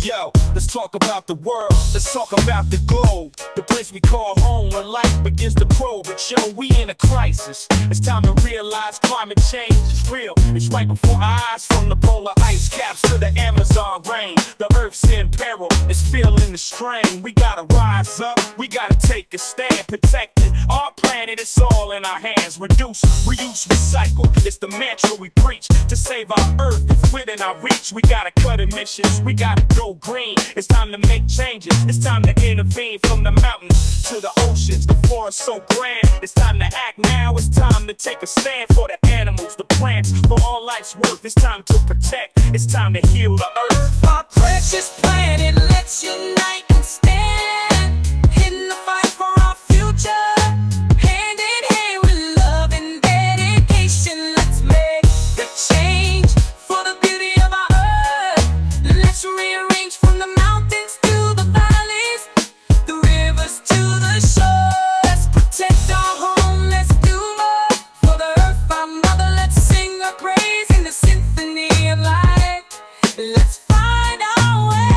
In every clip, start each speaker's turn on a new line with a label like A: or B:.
A: Yo, let's talk about the world, let's talk about the globe, the place we call home when life begins to probe. But yo, we in a crisis. It's time to realize climate change is real. It's right before our eyes, from the polar ice caps to the Amazon rain. The earth's in peril, it's feeling the strain. We gotta rise up, we gotta take a stand, protect it. Our planet, it's all in our hands. Reduce, reuse, recycle, it's the mantra we preach. To save our earth, it's within our reach. We gotta cut emissions, we gotta go green. It's time to make changes, it's time to intervene. From the mountains to the oceans, the forest so grand. It's time to act now, it's time to take a stand. For the animals, the plants, for all life's worth. It's time to protect, it's time to heal the earth.
B: Our precious planet, let's unite and stand in the fight for our future. Hand in hand with love and dedication, let's make the change for the beauty of our earth. Let's rearrange from the mountains to the valleys, the rivers to the shore. Let's protect our home, let's do more for the earth, our mother. Let's sing her praise in the symphony of life. Let's find our way.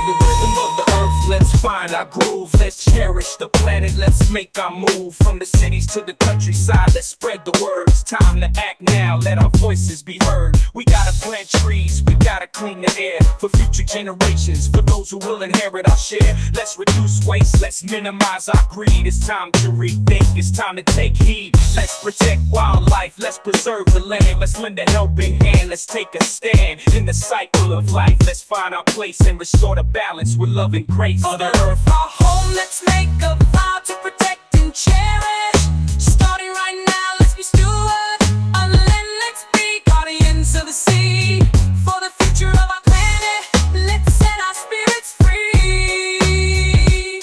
A: The rhythm of the earth, let's find our groove. Let's cherish the planet, let's make our move. From the cities to the countryside, let's spread the word. It's time to act now, let our voices be heard. We gotta plant trees, we gotta clean the air for future generations, for those who will inherit our share. Let's reduce waste, let's minimize our greed. It's time to rethink, it's time to take heed. Let's protect wildlife, let's preserve the land. Let's lend a helping hand, let's take a stand in the cycle of life. Let's find our place and restore the balance with love and grace.
B: For the earth, our home, let's make a vow to protect and cherish. Starting right now, let's be stewards of the land. Let's be guardians of the sea. For the future of our planet, let's set our spirits free.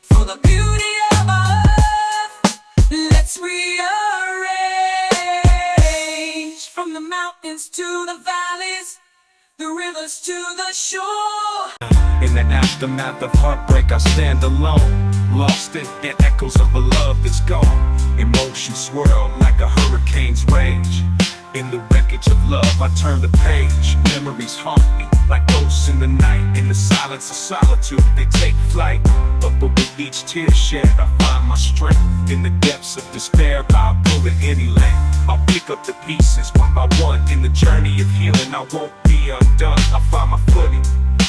B: For the beauty of our earth, let's rearrange. From the mountains to the valleys, the rivers to the shore.
A: In the aftermath of heartbreak, I stand alone, lost in echoes of a love that's gone. Emotions swirl like a hurricane's rage. In the wreckage of love, I turn the page. Memories haunt me like ghosts in the night. In the silence of solitude, they take flight. But with each tear shed, I find my strength. In the depths of despair, I'll pull it any length. I'll pick up the pieces one by one. In the journey of healing, I won't be undone. I'll find my footing,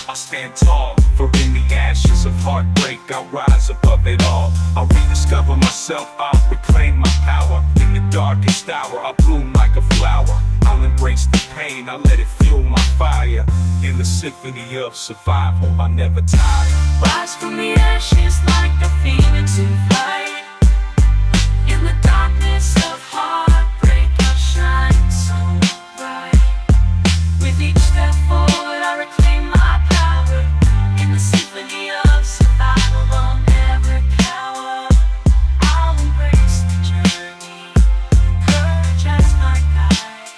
A: I'll stand tall. For in the ashes of heartbreak, I'll rise above it all. I'll rediscover myself, I'll reclaim my power. In the darkest hour, I'll bloom like a flower. I'll embrace the pain, I'll let it fuel my fire. In the symphony of survival, I'll never tire.
B: Rise from the ashes like a phoenix in flight. In the darkness of heartbreak, I'll shine so bright. With each step forward, I reclaim my power. In the symphony of survival, I'll never cower. I'll embrace the journey, courage as my guide.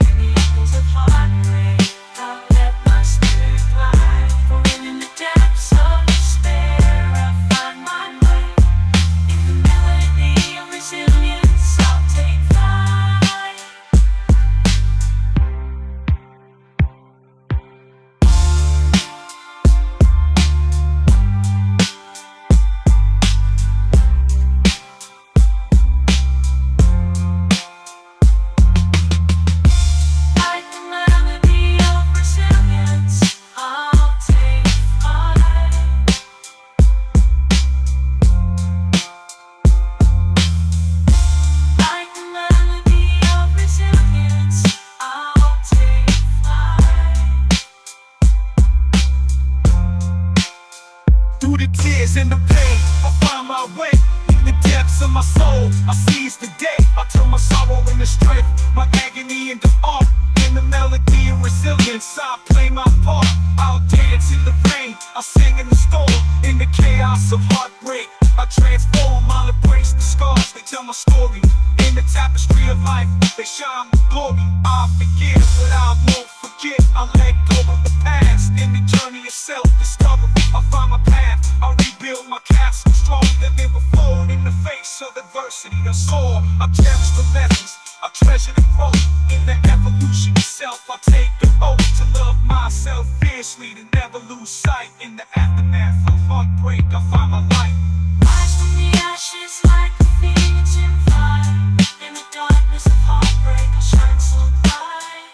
B: In the echoes of heartbreak, I'll let my spirit glide. For in the depths of despair, I find my way. In the melody of resilience, I'll take flight. Like the melody of resilience, I'll take flight. Like the melody of resilience, I'll take flight.
A: Through the tears and the pain, I find my way. In the depths of my soul, I seize the day. I turn my sorrow into strength, my agony into art. In the melody of resilience, I play my part. I'll dance in the rain, I'll sing in the storm. In the chaos of heartbreak, I transform. I'll embrace the scars, they tell my story. In the tapestry of life, they shine with glory. I'll forgive, but I won't forget. I'll let go of the past. In the journey of self-discovery, I'll find my path. I'll rebuild my castle stronger than before. In the face of adversity, I soar. I cherish the lessons, I treasure the growth. In the evolution itself, I take the oath to love myself fiercely. continuously to never lose sight. In the aftermath of heartbreak, I find my light.
B: Rise from the ashes like a phoenix in fire. In the darkness of heartbreak, I shine so bright.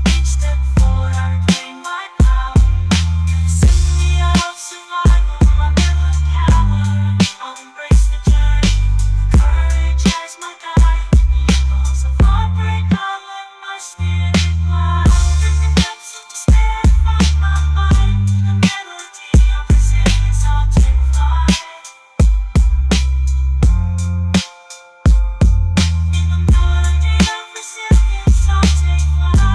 B: Each step forward, I regain my power. Symphony of survival, I never cower. I'll embrace the journey, courage as my guide. In the echoes of heartbreak, I'll let my spirit fly. In the depths of despair, I find my mind. A melody of resilience, I'll take flight. In the melody of resilience, I'll take flight.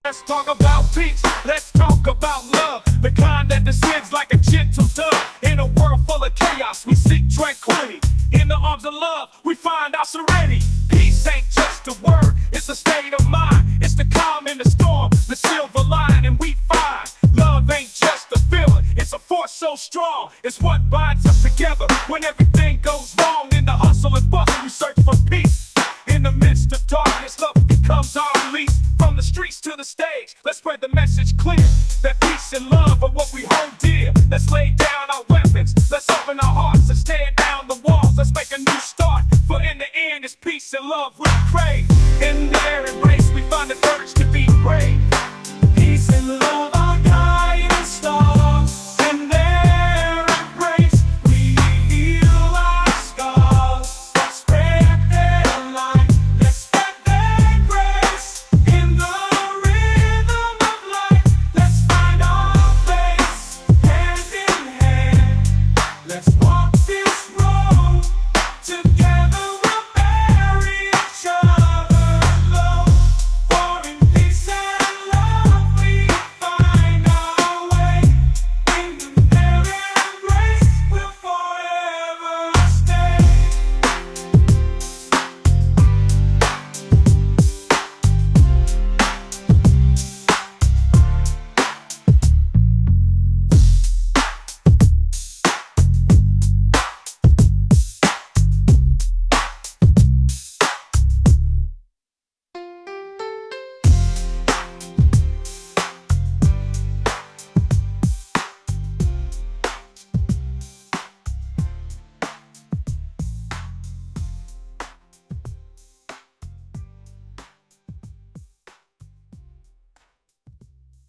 A: Let's talk about peace, let's talk about love. The kind that descends like a gentle dove. In a world full of chaos, we seek tranquility. In the arms of love, we find our serenity. Peace ain't just a word, it's a state of mind. It's the calm in the storm, the silver lining we find. Love ain't just a feeling, it's a force so strong. It's what binds us together when everything goes wrong. In the hustle and bustle, we search for peace. In the midst of darkness, love becomes our release. From the streets to the stage, let's spread the message clear that peace and love are what we hold dear. Let's lay down our weapons, let's open our hearts and tear down the walls. Let's make a new start, for in the end it's peace and love we crave. In their embrace we find the courage to be brave. Peace and love are guiding stars. In their embrace we heal our scars. Let's spread their light, let's spread their grace. In the rhythm of life, let's find our place. Hand in hand, let's walk this road. Together we'll bury each other low. For in peace and love we find our way. In their embrace we'll forever stay.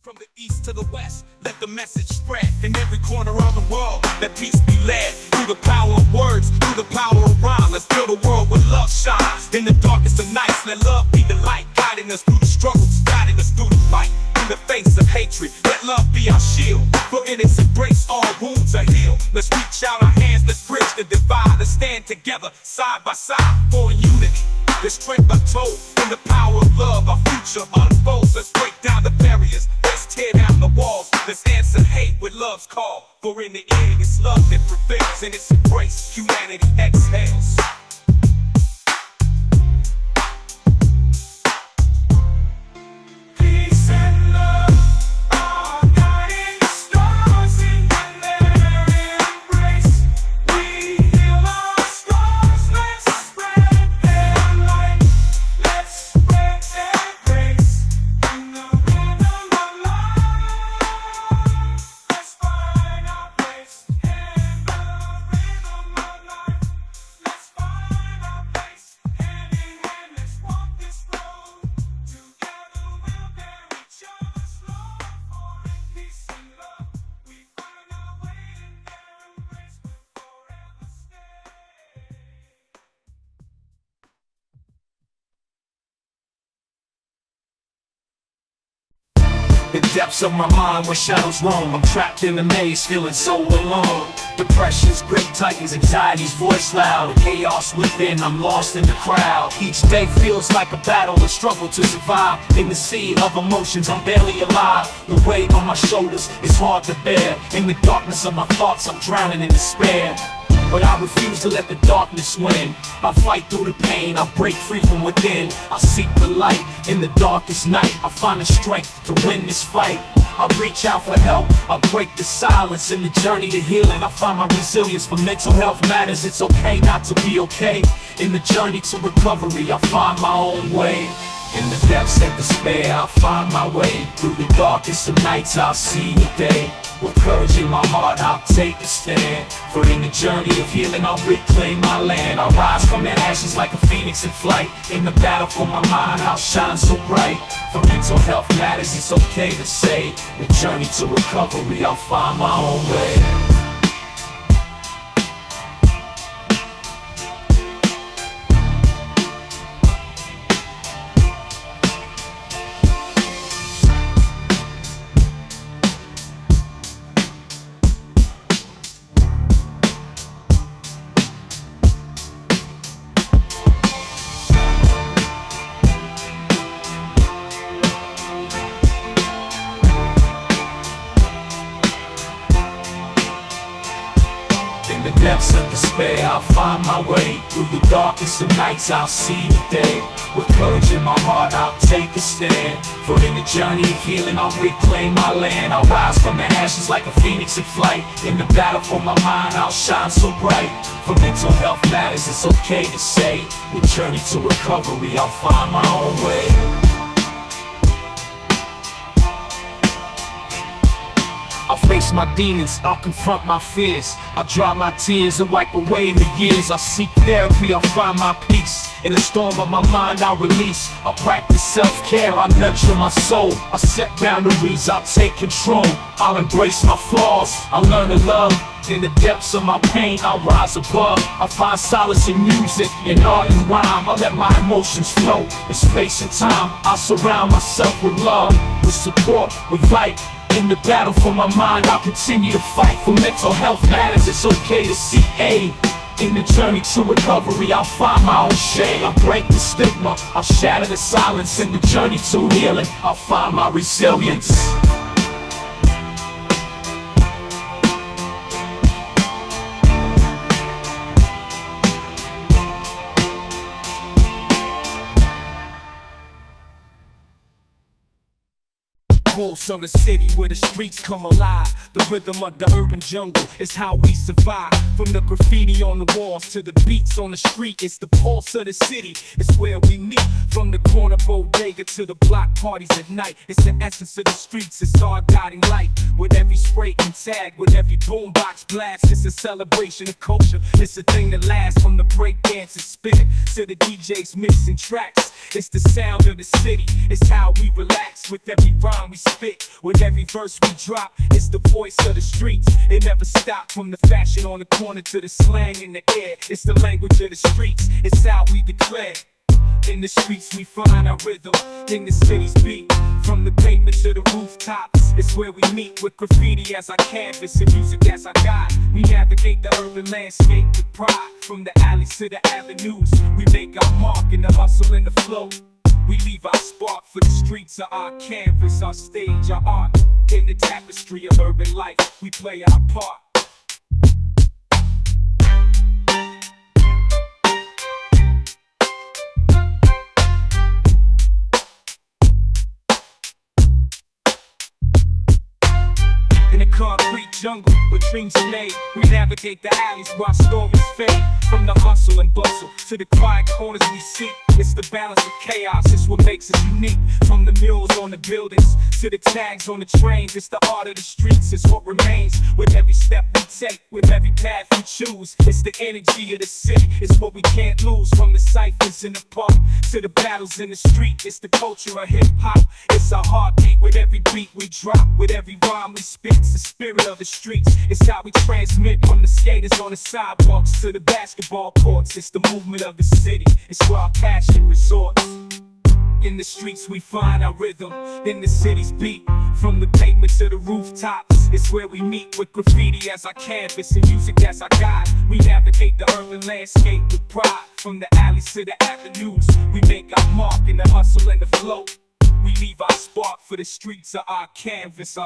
A: From the east to the west, let the message spread. In every corner of the world, let peace be led. Through the power of words, through the power of rhyme, let's build a world where love shines. In the darkest of nights, let love be the light, guiding us through the struggles, guiding us through the fight. In the face of hatred, let love be our shield. For in its embrace, all wounds are healed. Let's reach out our hands, let's bridge the divide. Let's stand together, side by side, for unity. There's strength untold in the power of love. Our future unfolds. Let's break down the barriers. Let's tear down the walls. Let's answer hate with love's call. For in the end, it's love that prevails. In its embrace, humanity exhales. Peace and love are guiding stars. In their embrace we heal our scars. Let's spread their light, let's spread their grace. In the rhythm of life, let's find our place. In the rhythm of life, let's find our place. Hand in hand, let's walk this road. Together we'll bear each other's load. For in peace and love we find our way. In their embrace we'll forever stay. The depths of my mind where shadows roam. I'm trapped in the maze, feeling so alone. Depression's grip tightens, anxiety's voice loud. Chaos within, I'm lost in the crowd. Each day feels like a battle, a struggle to survive. In the sea of emotions, I'm barely alive. The weight on my shoulders is hard to bear. In the darkness of my thoughts, I'm drowning in despair. but I refuse to let the darkness win. I fight through the pain, I break free from within. I seek the light in the darkest night. I find the strength to win this fight. I reach out for help, I break the silence. In the journey to healing, I find my resilience. For mental health matters, it's okay not to be okay. In the journey to recovery, I find my own way. In the depths of despair, I'll find my way. Through the darkest of nights, I'll see the day. With courage in my heart, I'll take a stand. For in the journey of healing, I'll reclaim my land. I'll rise from the ashes like a phoenix in flight. In the battle for my mind, I'll shine so bright. For mental health matters, it's okay to say. The journey to recovery, I'll find my own way. In the depths of despair, I'll find my way. Through the darkest of nights, I'll see the day. With courage in my heart, I'll take a stand. For in the journey of healing, I'll reclaim my land. I'll rise from the ashes like a phoenix in flight. In the battle for my mind, I'll shine so bright. For mental health matters, it's okay to say. With journey to recovery, I'll find my own way. I'll face my demons, I'll confront my fears. I'll dry my tears and wipe away the years. I'll seek therapy, I'll find my peace. In the storm of my mind, I'll release. I'll practice self-care, I'll nurture my soul. I'll set boundaries, I'll take control. I'll embrace my flaws, I'll learn to love. In the depths of my pain, I'll rise above. I'll find solace in music, in art and rhyme. I'll let my emotions flow in space and time. I'll surround myself with love, with support, with light. In the battle for my mind, I'll continue to fight. For mental health matters, it's okay to seek aid. In the journey to recovery, I'll find my own shade. I'll break the stigma, I'll shatter the silence. In the journey to healing, I'll find my resilience. Pulse of the city where the streets come alive. The rhythm of the urban jungle is how we survive. From the graffiti on the walls to the beats on the street, it's the pulse of the city, it's where we meet. From the corner bodega to the block parties at night, it's the essence of the streets, it's our guiding light. With every spray and tag, with every boombox blast, it's a celebration of culture. It's a thing that lasts. From the break dancers spinning to the DJs mixing tracks, it's the sound of the city, it's how we relax. With every rhyme we spit, with every verse we drop, it's the voice of the streets. It never stops. From the fashion on the corner to the slang in the air, it's the language of the streets, it's how we declare. In the streets we find our rhythm, in the city's beat. From the pavement to the rooftops, it's where we meet. With graffiti as our canvas and music as our guide, we navigate the urban landscape with pride. From the alleys to the avenues, we make our mark in the hustle and the flow. We leave our spark, for the streets are our canvas, our stage, our art. In the tapestry of urban life, we play our part. In the concrete jungle where dreams are made, we navigate the alleys while stories fade. From the hustle and bustle to the quiet corners we seek, it's the balance of chaos, it's what makes us unique. From the murals on the buildings to the tags on the trains, it's the art of the streets, it's what remains. With every step we take, with every path we choose, it's the energy of the city, it's what we can't lose. From the ciphers in the park to the battles in the street, it's the culture of hip-hop, it's our heartbeat. With every beat we drop, with every rhyme we spit, it's the spirit of the streets, it's how we transmit. From the skaters on the sidewalks to the basketball courts, it's the movement of the city, it's where our passion resorts. In the streets we find our rhythm, in the city's beat. From the pavement to the rooftops, it's where we meet. With graffiti as our canvas and music as our guide, we navigate the urban landscape with pride. From the alleys to the avenues, we make our mark in the hustle and the flow. We leave our spark, for the streets are our canvas, our